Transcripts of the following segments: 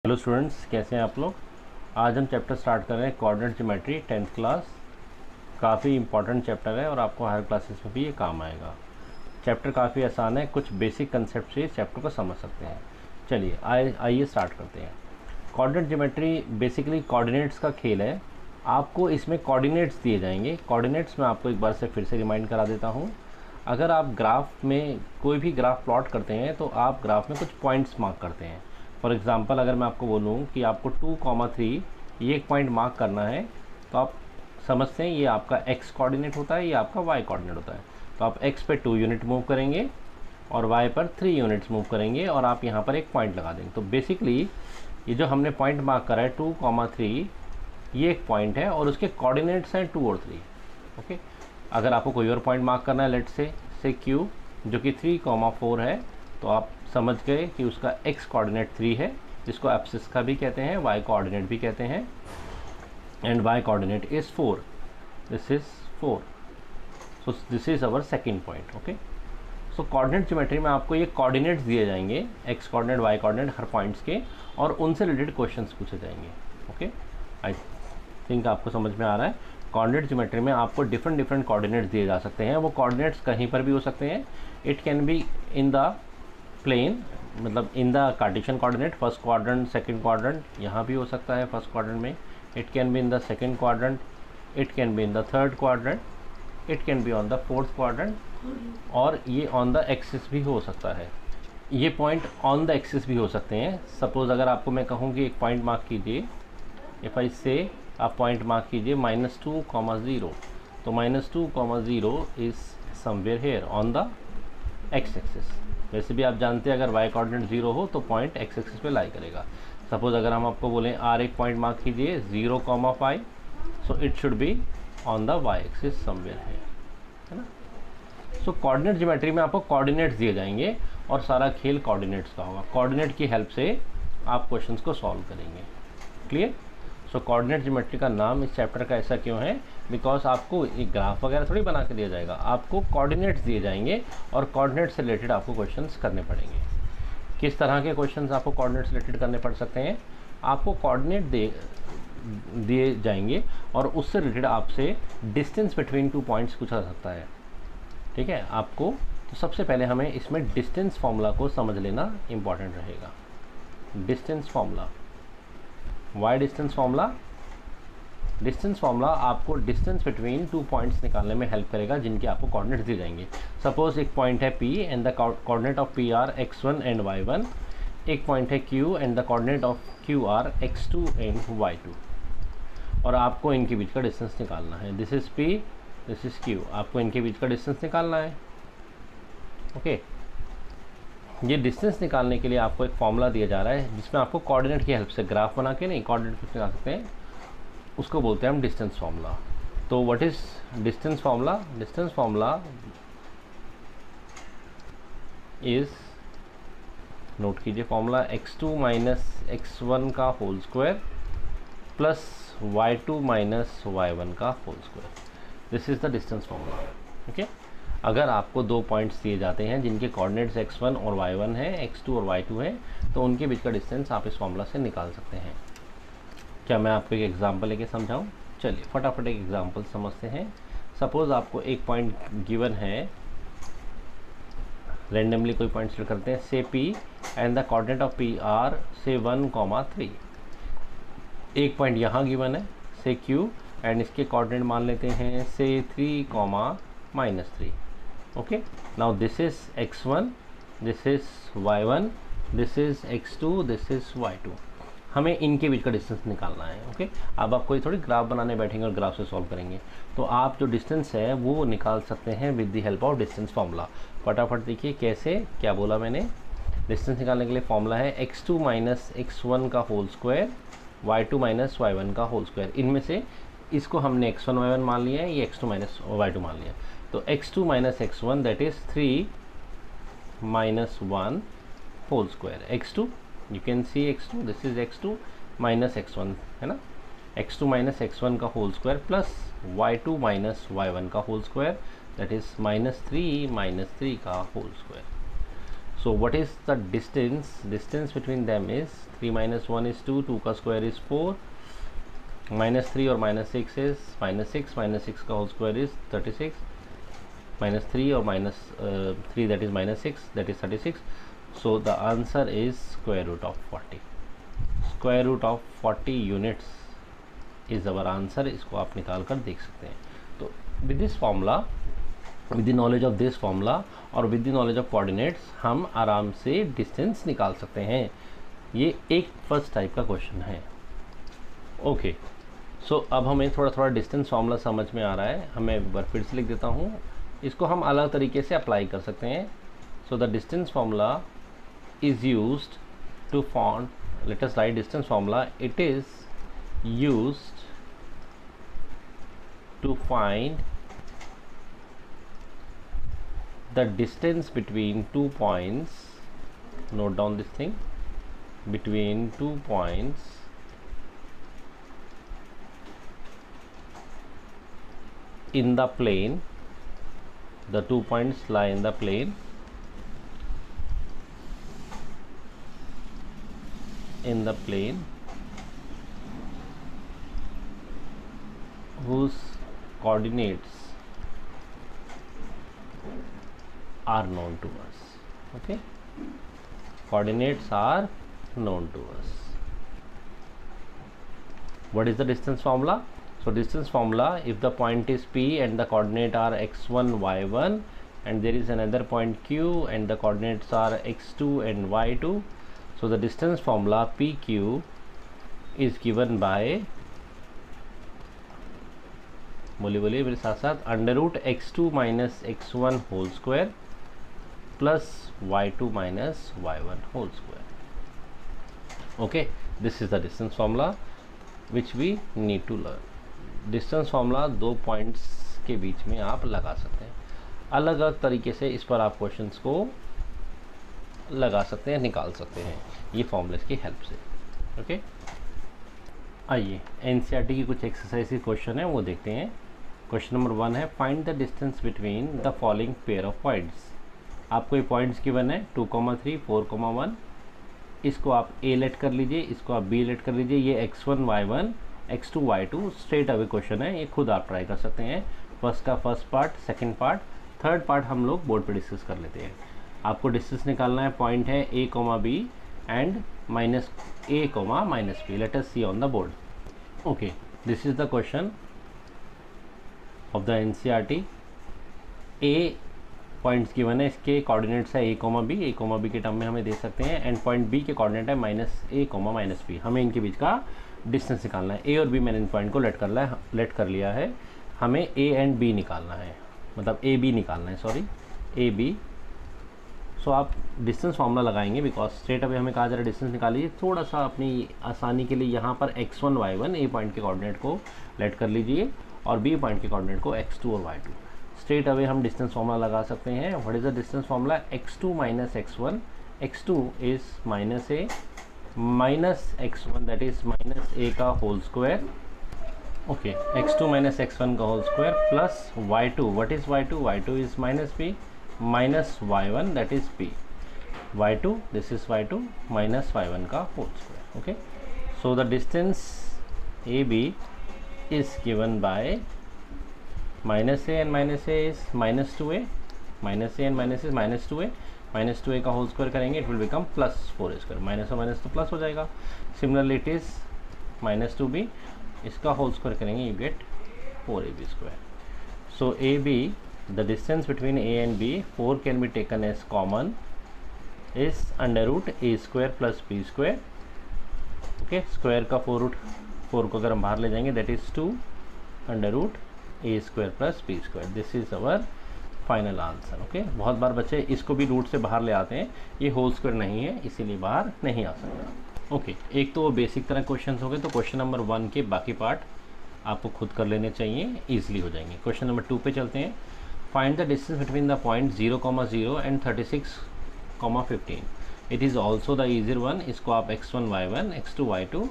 Hello students, कैसे हैं आप लोग। आज हम चैप्टर स्टार्ट कर रहे हैं कोऑर्डिनेट ज्योमेट्री 10th क्लास। काफ़ी इंपॉर्टेंट चैप्टर है और आपको हायर क्लासेस में भी ये काम आएगा। चैप्टर काफ़ी आसान है, कुछ बेसिक कंसेप्ट से इस चैप्टर को समझ सकते हैं। चलिए आइए स्टार्ट करते हैं। कोऑर्डिनेट ज्योमेट्री बेसिकली कोऑर्डिनेट्स का खेल है। आपको इसमें कोऑर्डिनेट्स दिए जाएंगे। कोऑर्डिनेट्स मैं आपको एक बार से फिर से रिमाइंड करा देता हूँ। अगर आप ग्राफ में कोई भी ग्राफ प्लॉट करते हैं तो आप ग्राफ में कुछ पॉइंट्स मार्क करते हैं। फॉर एग्ज़ाम्पल अगर मैं आपको बोलूँ कि आपको 2,3 ये एक पॉइंट मार्क करना है, तो आप समझते हैं ये आपका x कोऑर्डिनेट होता है, ये आपका y कोऑर्डिनेट होता है। तो आप x पे 2 यूनिट मूव करेंगे और y पर 3 यूनिट्स मूव करेंगे और आप यहाँ पर एक पॉइंट लगा देंगे। तो बेसिकली ये जो हमने पॉइंट मार्क करा है 2,3 ये एक पॉइंट है और उसके कोऑर्डिनेट्स हैं 2 और 3। ओके, अगर आपको कोई और पॉइंट मार्क करना है लेट से Q जो कि 3,4 है, तो आप समझ गए कि उसका x कोऑर्डिनेट 3 है, जिसको एब्सिस का भी कहते हैं, y कोऑर्डिनेट भी कहते हैं, and y coordinate is 4। This is 4। So this is our second point. Okay, so coordinate geometry में आपको ये कोऑर्डिनेट्स दिए जाएंगे, x कोऑर्डिनेट, y कोऑर्डिनेट हर पॉइंट्स के, और उनसे रिलेटेड क्वेश्चंस पूछे जाएंगे। ओके, आई थिंक आपको समझ में आ रहा है। कोऑर्डिनेट ज्योमेट्री में आपको डिफरेंट कोऑर्डिनेट्स दिए जा सकते हैं। वो कोऑर्डिनेट्स कहीं पर भी हो सकते हैं। It can be in the plane, मतलब in the Cartesian coordinate, first quadrant, second quadrant, यहाँ भी हो सकता है फर्स्ट क्वाड्रेंट में। It can be in the second quadrant, it can be in the third quadrant, it can be on the fourth quadrant, और ये on the axis भी हो सकता है। ये पॉइंट ऑन द एक्सिस भी हो सकते हैं। सपोज़ अगर आपको मैं कहूँ कि एक पॉइंट मार्क कीजिए, इफ़ आई से आप पॉइंट मार्क कीजिए -2,0, तो -2,0 is somewhere here on the x axis. वैसे भी आप जानते हैं अगर y कोऑर्डिनेट 0 हो तो पॉइंट x एक्सिस पे लाई करेगा। सपोज़ अगर हम आपको बोलें r एक पॉइंट मार्क कीजिए 0,5, so it should be on the y axis somewhere है ना। सो कोऑर्डिनेट ज्योमेट्री में आपको कोऑर्डिनेट्स दिए जाएंगे और सारा खेल कोऑर्डिनेट्स का होगा। कोऑर्डिनेट की हेल्प से आप क्वेश्चंस को सॉल्व करेंगे। क्लियर। सो कोऑर्डिनेट ज्योमेट्री का नाम इस चैप्टर का ऐसा क्यों है, बिकॉज आपको एक ग्राफ वगैरह थोड़ी बना के दिया जाएगा, आपको कोऑर्डिनेट्स दिए जाएंगे और कोऑर्डिनेट से रिलेटेड आपको क्वेश्चंस करने पड़ेंगे। किस तरह के क्वेश्चंस आपको कोऑर्डिनेट से रिलेटेड करने पड़ सकते हैं। आपको कोऑर्डिनेट दिए जाएंगे और उससे रिलेटेड आपसे डिस्टेंस बिटवीन 2 पॉइंट्स पूछा जा सकता है। ठीक है, आपको तो सबसे पहले हमें इसमें डिस्टेंस फॉर्मूला को समझ लेना इम्पॉर्टेंट रहेगा। Distance formula, why distance formula. Distance formula आपको डिस्टेंस बिटवीन 2 पॉइंट्स निकालने में हेल्प करेगा जिनके आपको कोऑर्डिनेट्स दिए जाएंगे। सपोज एक पॉइंट है P and the coordinate of P are x1 and y1। एक पॉइंट है Q and the coordinate of Q are x2 and y2, और आपको इनके बीच का डिस्टेंस निकालना है। This is P, this is Q, आपको इनके बीच का डिस्टेंस निकालना है। ओके, ये डिस्टेंस निकालने के लिए आपको एक फॉर्मूला दिया जा रहा है जिसमें आपको कोऑर्डिनेट की हेल्प से ग्राफ बना के नहीं, कोऑर्डिनेट कुछ निकाल सकते हैं, उसको बोलते हैं हम डिस्टेंस फार्मूला। तो what is distance formula. Distance formula is, note कीजिए, फार्मूला x2 माइनस x1 का whole square plus y2 minus y1 का whole square. This is the distance formula. Okay, अगर आपको 2 पॉइंट्स दिए जाते हैं जिनके कोऑर्डिनेट्स x1 और y1 है, x2 और y2 है, तो उनके बीच का डिस्टेंस आप इस फार्मूला से निकाल सकते हैं। क्या मैं आपको एक एग्जांपल लेके समझाऊं। चलिए फटाफट एक एग्जांपल समझते हैं। सपोज़ आपको एक पॉइंट गिवन है, रेंडमली कोई पॉइंट सेलेक्ट करते हैं, say P and the coordinate of P are say 1,3। एक पॉइंट यहाँ गिवन है से Q एंड इसके कोऑर्डिनेट मान लेते हैं से 3,-3। Okay, now this is x1, this is y1, this is x2, this is y2। हमें इनके बीच का डिस्टेंस निकालना है। ओके, अब आप कोई थोड़ी ग्राफ बनाने बैठेंगे और ग्राफ से सॉल्व करेंगे, तो आप जो डिस्टेंस है वो निकाल सकते हैं with the help of distance formula. फटाफट देखिए कैसे, क्या बोला मैंने। डिस्टेंस निकालने के लिए फॉर्मूला है x2 माइनस x1 का whole square, y2 minus y1 का होल स्क्वायर। इनमें से इसको हमने x1 y1 मान लिया है, ये x2 माइनस y2 मान लिया। तो x2 minus x1 that is 3 minus 1 whole square. x2 you can see x2, this is x2 minus x1 है ना। x2 माइनस x1 का whole square plus y2 minus y1 का होल स्क्वायर दैट इज़ -3 का whole square. So what is the distance? Distance between them is 3 minus 1 is 2, 2 का square is 4, minus 3 और minus 6 is minus 6, minus 6 का whole square is 36, minus 3 और minus 3 that is minus 6 that is 36. So the answer is square root of 40. Square root of 40 units is our answer. इसको आप निकाल कर देख सकते हैं. तो with this formula, with the knowledge of this formula और with the knowledge of coordinates हम आराम से डिस्टेंस निकाल सकते हैं. ये एक फर्स्ट टाइप का क्वेश्चन है. ओके, सो अब हमें थोड़ा थोड़ा डिस्टेंस फार्मूला समझ में आ रहा है. हमें एक बार फिर से लिख देता हूँ. इसको हम अलग तरीके से अप्लाई कर सकते हैं. So the distance formula is used to find, let us write distance formula. It is used to find the distance between 2 points, note down this thing, between 2 points in the plane. The 2 points lie in the plane, whose coordinates are known to us. Okay, coordinates are known to us. What is the distance formula? So distance formula, if the point is P and the coordinate are x1 y1 and there is another point Q and the coordinates are x2 and y2, so the distance formula PQ is given by, बोलिए मेरे साथ साथ, under root x2 minus x1 whole square plus y2 minus y1 whole square. Okay, this is the distance formula which we need to learn. Distance formula दो points के बीच में आप लगा सकते हैं. अलग अलग तरीके से इस पर आप क्वेश्चंस को लगा सकते हैं, निकाल सकते हैं ये फॉर्मूलेस की हेल्प से. ओके, आइए एनसीईआरटी की कुछ एक्सरसाइज के क्वेश्चन है वो देखते हैं. क्वेश्चन नंबर 1 है, find the distance between the following pair of points. आपको ये पॉइंट्स गिवन है 2, 3, 4, 1. इसको आप ए लेट कर लीजिए, इसको आप बी लेट कर लीजिए. ये x1 y1 x2 y2 straight away question है, ये खुद आप ट्राई कर सकते हैं. फर्स्ट का first part, second part, third part हम लोग बोर्ड पे डिस्कस कर लेते हैं. आपको डिस्टेंस निकालना है. पॉइंट है a, b and minus a, minus b. Let us see on the board. Okay, this is the question of the NCERT. A points given है, इसके कोऑर्डिनेट्स है a, b के टर्म में हमें दे सकते हैं. एंड पॉइंट b के coordinate है माइनस a, माइनस b. हमें इनके बीच का डिस्टेंस निकालना है. a और b मैंने इन पॉइंट को लेट कर लिया है. हमें a एंड b निकालना है, मतलब a b निकालना है, सॉरी a b. सो आप डिस्टेंस फार्मूला लगाएंगे बिकॉज स्ट्रेट अवे हमें कहा जा रहा है डिस्टेंस निकालिए. थोड़ा सा अपनी आसानी के लिए यहाँ पर x1 y1 a पॉइंट के कोऑर्डिनेट को लेट कर लीजिए और b पॉइंट के कोऑर्डिनेट को x2 और y2. स्ट्रेट अवे हम डिस्टेंस फार्मूला लगा सकते हैं. What is the distance formula? x2 minus x1. x2 is minus a minus x1 that is minus a का whole square. Okay, x2 minus x1 का whole square plus y2. What is y2? y2 is minus b minus y1 that is b. y2, this is y2 minus y1 का whole square. Okay, so the distance AB is given by minus a and minus a is minus 2a, minus a and minus is minus 2a, minus 2a का whole square करेंगे it will become plus 4a square. Minus और minus तो plus हो जाएगा. Similarly it is minus 2b, इसका whole square करेंगे you get 4ab square. So ab, the distance between a and b, 4 can be taken as common, is under root a square plus b square. Okay, square का 4 को अगर हम बाहर ले जाएंगे that is 2 under root A square plus b square. This is our final answer. Okay, बहुत बार बच्चे इसको भी रूट से बाहर ले आते हैं. ये होल स्क्वायर नहीं है इसीलिए बाहर नहीं आ सकता. ओके, एक तो वो बेसिक तरह क्वेश्चन हो गए. तो क्वेश्चन नंबर 1 के बाकी पार्ट आपको खुद कर लेने चाहिए, ईजिली हो जाएंगे. क्वेश्चन नंबर 2 पे चलते हैं. Find the distance between the point 0, 0 and 36, 15. It is also the easier one. इसको आप x1 y1 x2 y2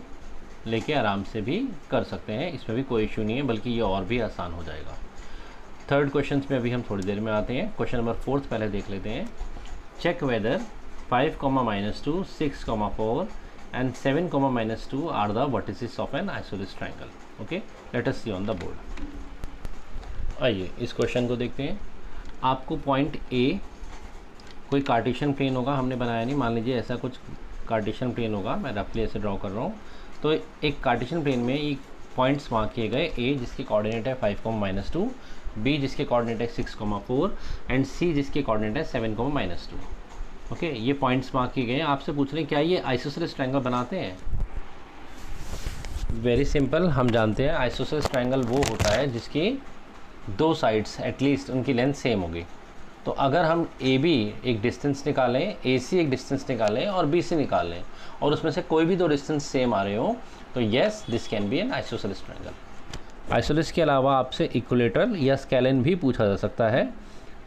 लेके आराम से भी कर सकते हैं. इसमें भी कोई इशू नहीं है, बल्कि ये और भी आसान हो जाएगा. थर्ड क्वेश्चन में अभी हम थोड़ी देर में आते हैं. क्वेश्चन नंबर 4 पहले देख लेते हैं. Check whether 5, -2, 6, 4 and 7, -2 are the vertices of an isosceles triangle. Okay, let us see on the board. आइए इस क्वेश्चन को देखते हैं। आपको पॉइंट ए कोई कार्टेशियन प्लेन होगा, हमने बनाया नहीं, मान लीजिए ऐसा कुछ कार्टेशियन प्लेन होगा, मैं रफली ऐसे ड्रॉ कर रहा हूँ। तो एक कार्टेशियन प्लेन में ये पॉइंट्स मार्क किए गए, ए जिसके कोऑर्डिनेट है 5, -2, बी जिसके कोऑर्डिनेट है 6, 4 एंड सी जिसके कोऑर्डिनेट है 7, -2। ओके, ये पॉइंट्स मार्क किए गए हैं। आपसे पूछ रहे हैं क्या ये आइसोसेलेस ट्रायंगल बनाते हैं? वेरी सिंपल, हम जानते हैं आइसोसेलेस ट्रायंगल वो होता है जिसकी दो साइड्स एटलीस्ट उनकी लेंथ सेम होगी। तो अगर हम ए बी एक डिस्टेंस निकालें, ए सी एक डिस्टेंस निकालें और बी सी निकालें और उसमें से कोई भी दो डिस्टेंस सेम आ रहे हो तो yes this can be N isosceles triangle. Isosceles के अलावा आपसे इक्विलेटरल या स्केलिन भी पूछा जा सकता है।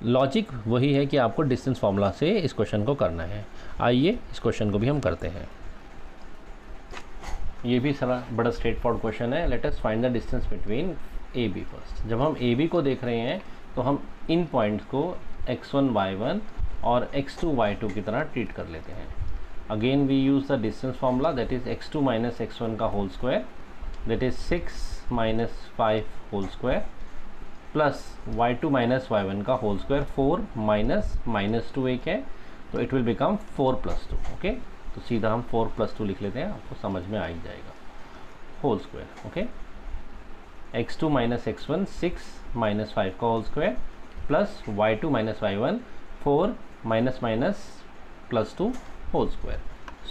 लॉजिक वही है कि आपको डिस्टेंस फार्मूला से इस क्वेश्चन को करना है। आइए इस क्वेश्चन को भी हम करते हैं। ये भी सारा बड़ा स्ट्रेट फॉरवर्ड क्वेश्चन है। Let us find the distance between A B first. जब हम ए बी को देख रहे हैं तो हम इन पॉइंट्स को x1 y1 और x2 y2 की तरह ट्रीट कर लेते हैं। Again we use the distance formula that is x2 - x1 का whole square that is 6 - 5 whole square plus y2 - y1 का होल स्क्वायर 4 -2 एक है तो इट विल बिकम 4 + 2। ओके, तो सीधा हम 4 + 2 लिख लेते हैं, आपको समझ में आ ही जाएगा। Whole square okay, x2 - x1 6 - 5 का whole square plus y2 - y1 4 +2 whole square.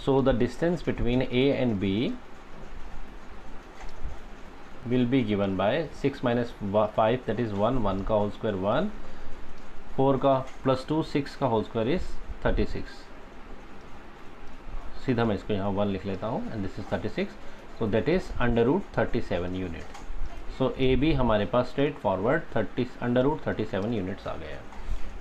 So the distance between a and b will be given by 6 - 5 that is 1 का होल स्क्वायर 1, 4 का +2 6 का होल स्क्वायर इज 36। सीधा मैं इसको यहाँ 1 लिख लेता हूँ and this is 36, so that is √37 unit. So A B हमारे पास स्ट्रेट फॉरवर्ड √37 यूनिट्स आ गए हैं।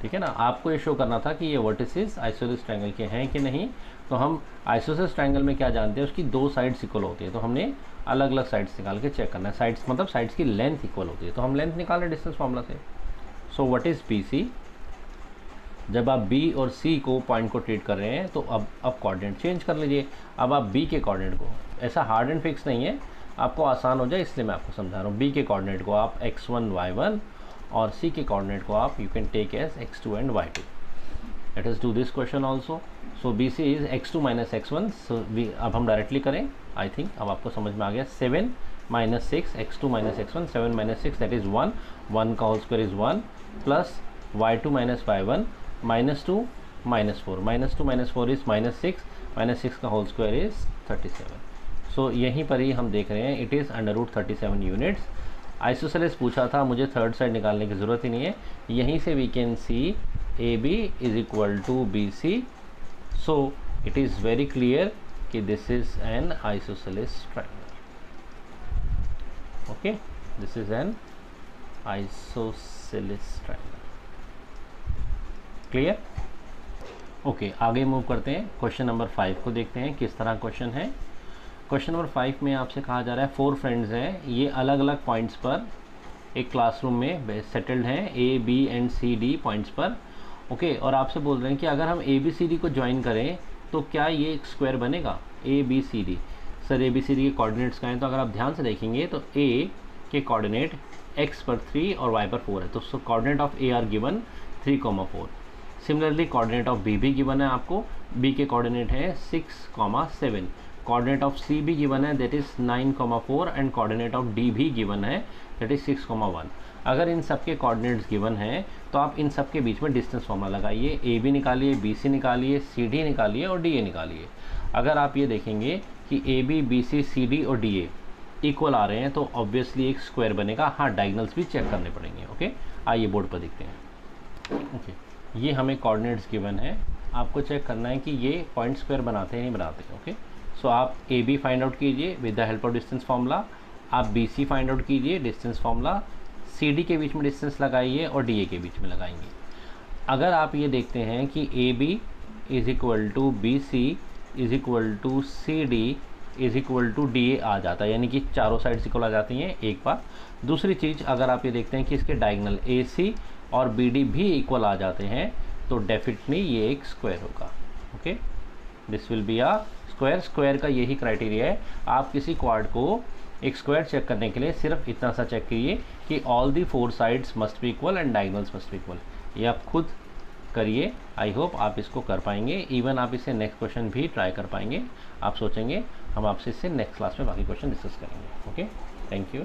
ठीक है ना, आपको ये शो करना था कि ये वर्टिसेस आइसोसेलेस ट्रायंगल के हैं कि नहीं। तो हम आइसोसेलेस ट्रायंगल में क्या जानते हैं, उसकी दो साइड्स इक्वल होती है, तो हमने अलग अलग साइड्स निकाल के चेक करना है। साइड्स मतलब साइड्स की लेंथ इक्वल होती है, तो हम लेंथ निकाल रहे डिस्टेंस फार्मूला से। So what is B C? जब आप बी और सी को पॉइंट को ट्रीट कर रहे हैं तो अब कोऑर्डिनेट चेंज कर लीजिए। अब आप बी के कोऑर्डिनेट को, ऐसा हार्ड एंड फिक्स नहीं है, आपको आसान हो जाए इसलिए मैं आपको समझा रहा हूँ। बी के कोऑर्डिनेट को आप x1 y1 और सी के कोऑर्डिनेट को आप you can take as x2 and y2। Let us do this question also. So B C is x2 - x1। सो अब हम डायरेक्टली करें, आई थिंक अब आपको समझ में आ गया। 7 - 6 x2 - x1 7 - 6 दैट इज़ 1 का whole square is 1 plus y2 - y1 -2 - 4 -2 - 4 is -6 का होल स्क्वायर इज़ 37। सो यहीं पर ही हम देख रहे हैं इट इज़ √37 यूनिट्स। आइसोसेलेस पूछा था, मुझे थर्ड साइड निकालने की ज़रूरत ही नहीं है। यहीं से we can see A B is equal to B C. So it is very clear कि this is an isosceles triangle. Okay, this is an isosceles triangle. Clear? Okay, आगे मूव करते हैं। क्वेश्चन नंबर 5 को देखते हैं किस तरह question है। क्वेश्चन नंबर 5 में आपसे कहा जा रहा है 4 फ्रेंड्स हैं, ये अलग अलग पॉइंट्स पर एक क्लासरूम में सेटल्ड हैं, A B and C D points पर। ओके, और आपसे बोल रहे हैं कि अगर हम ए बी सी डी को ज्वाइन करें तो क्या ये एक स्क्वायर बनेगा? A B C D, sir A B C D के कोऑर्डिनेट्स का है, तो अगर आप ध्यान से देखेंगे तो ए के कोऑर्डिनेट x पर 3 और y पर 4 है, तो coordinate of A are given 3, 4। Similarly coordinate of B भी गिवन है आपको, बी के कोऑर्डिनेट है 6, 7। कोऑर्डिनेट ऑफ सी भी गिवन है that is 9, 4 and coordinate of D भी गिवन है दैट इज़ 6, 1। अगर इन सब के कोऑर्डिनेट्स गिवन हैं तो आप इन सब के बीच में डिस्टेंस फार्मूला लगाइए। ए बी निकालिए, बी सी निकालिए, सी डी निकालिए और डी ए निकालिए। अगर आप ये देखेंगे कि A B B C C D और डी ए इक्वल आ रहे हैं तो ऑब्वियसली एक स्क्वायर बनेगा। हाँ, डायगनल्स भी चेक करने पड़ेंगे। ओके, आइए बोर्ड पर देखते हैं। ओके, ये हमें कोऑर्डिनेट्स गिवन है, आपको चेक करना है कि ये पॉइंट स्क्वायर बनाते हैं नहीं बनाते। ओके, सो आप ए बी फाइंड आउट कीजिए with the help of distance formula, आप बी सी फाइंड आउट कीजिए डिस्टेंस फार्मूला, सी डी के बीच में डिस्टेंस लगाइए और डी ए के बीच में लगाएंगे। अगर आप ये देखते हैं कि A B is equal to B C is equal to C D is equal to D A आ जाता है, यानी कि चारों साइड्स इक्वल आ जाती हैं एक बार। दूसरी चीज़, अगर आप ये देखते हैं कि इसके डायगोनल ए सी और बी डी भी इक्वल आ जाते हैं तो डेफिनेटली ये एक स्क्वायर होगा। Okay, this will be a square. Square का यही क्राइटेरिया है, आप किसी क्वाड को एक स्क्वायर चेक करने के लिए सिर्फ इतना सा चेक कीजिए कि all the 4 sides must be equal and diagonals must be equal. ये आप खुद करिए, आई होप आप इसको कर पाएंगे। इवन आप इससे नेक्स्ट क्वेश्चन भी ट्राई कर पाएंगे। आप सोचेंगे हम आपसे इससे नेक्स्ट क्लास में बाकी क्वेश्चन डिस्कस करेंगे। Okay, thank you.